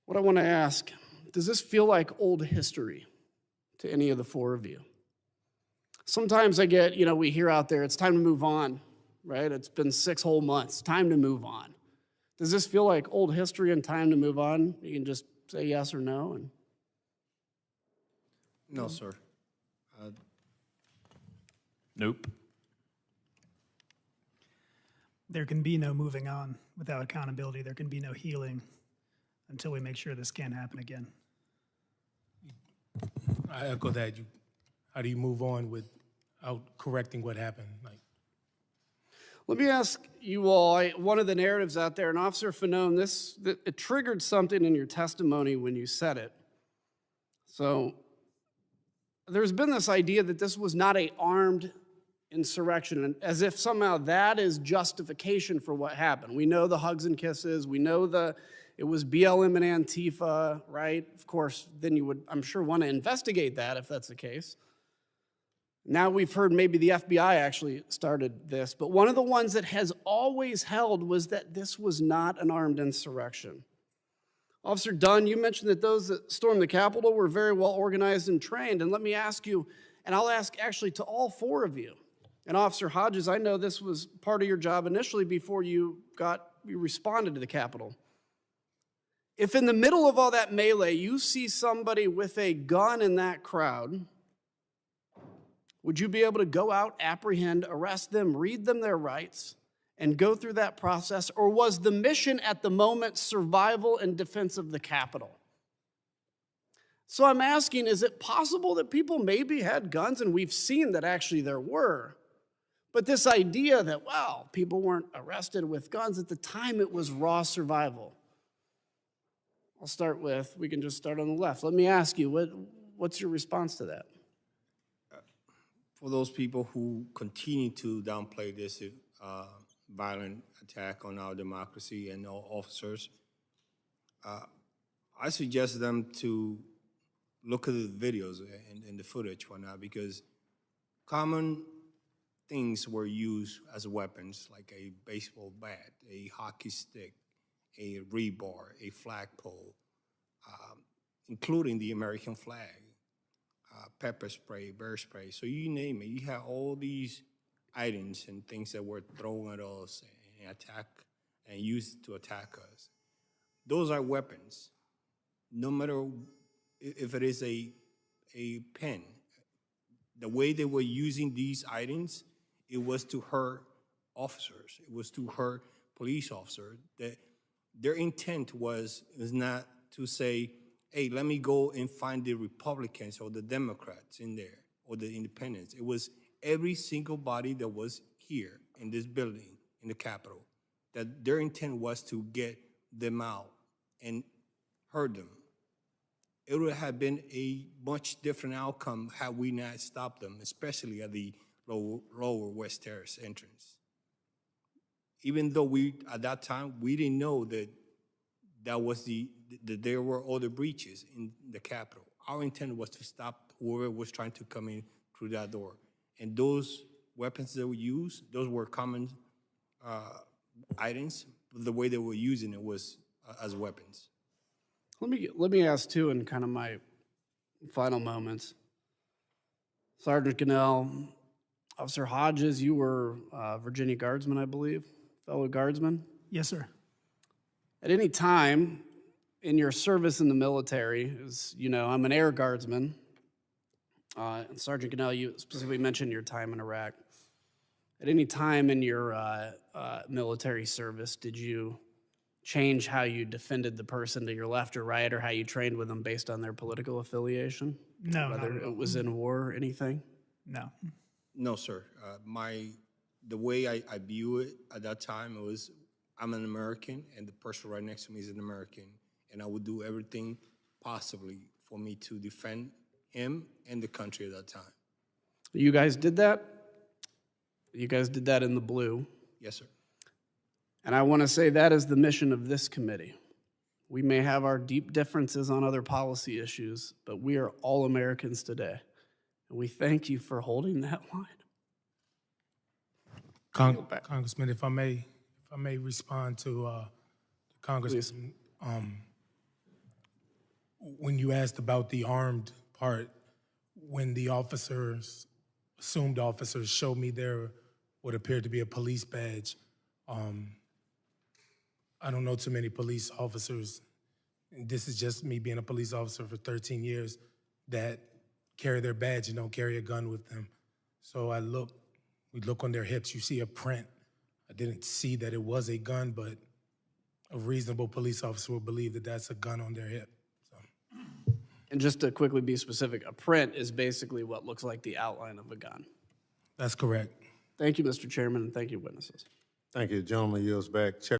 What I want to ask, does this feel like old history to any of the four of you? Sometimes I get, we hear out there, it's time to move on, right? It's been 6 whole months, time to move on. Does this feel like old history and time to move on? You can just say yes or no. No, sir. Nope. There can be no moving on without accountability. There can be no healing until we make sure this can't happen again. I echo that. How do you move on without correcting what happened? Let me ask you all, one of the narratives out there, and Officer Fanone, it triggered something in your testimony when you said it. So there's been this idea that this was not an armed insurrection, and as if somehow that is justification for what happened. We know the hugs and kisses. We know it was BLM and Antifa, right? Of course, then you would, I'm sure, want to investigate that if that's the case. Now we've heard maybe the FBI actually started this, but one of the ones that has always held was that this was not an armed insurrection. Officer Dunn, you mentioned that those that stormed the Capitol were very well organized and trained, and let me ask you, and I'll ask actually to all four of you, and Officer Hodges, I know this was part of your job initially before you responded to the Capitol. If in the middle of all that melee, you see somebody with a gun in that crowd, would you be able to go out, apprehend, arrest them, read them their rights, and go through that process? Or was the mission at the moment survival and defense of the Capitol? So I'm asking, is it possible that people maybe had guns, and we've seen that actually there were, but this idea that, wow, people weren't arrested with guns, at the time it was raw survival. We can just start on the left. Let me ask you, what's your response to that? For those people who continue to downplay this violent attack on our democracy and our officers, I suggest them to look at the videos and the footage right now, because common things were used as weapons, like a baseball bat, a hockey stick, a rebar, a flagpole, including the American flag, pepper spray, bear spray. So you name it. You have all these items and things that were thrown at us and used to attack us. Those are weapons. No matter if it is a pen, the way they were using these items, it was to hurt officers. It was to hurt police officers. Their intent was not to say, hey, let me go and find the Republicans or the Democrats in there or the independents. It was every single body that was here in this building, in the Capitol, that their intent was to get them out and hurt them. It would have been a much different outcome had we not stopped them, especially at the lower West Terrace entrance. Even though at that time, we didn't know that that there were other breaches in the Capitol. Our intent was to stop whoever was trying to come in through that door. And those weapons that were used, those were common items. The way they were using it was as weapons. Let me ask too, in kind of my final moments. Sergeant Cannell, Officer Hodges, you were Virginia Guardsman, I believe, fellow Guardsman. Yes, sir. At any time in your service in the military, as you know, I'm an Air Guardsman. And Sergeant Cannell, you specifically mentioned your time in Iraq. At any time in your military service, did you change how you defended the person to your left or right, or how you trained with them based on their political affiliation? No, whether not at all. it was in war or anything? No. No, sir. The way I view it at that time, it was I'm an American, and the person right next to me is an American, and I would do everything possibly for me to defend him and the country at that time. You guys did that? You guys did that in the blue. Yes, sir. And I want to say that is the mission of this committee. We may have our deep differences on other policy issues, but we are all Americans today. And we thank you for holding that line. Congressman, if I may respond to Congressman when you asked about the armed part, when the officers, assumed officers, showed me their what appeared to be a police badge, I don't know too many police officers, and this is just me being a police officer for 13 years, that carry their badge and don't carry a gun with them. So we look on their hips, you see a print. I didn't see that it was a gun, but a reasonable police officer will believe that that's a gun on their hip. So. And just to quickly be specific, a print is basically what looks like the outline of a gun. That's correct. Thank you, Mr. Chairman, and thank you, witnesses. Thank you. Gentleman yields back. Check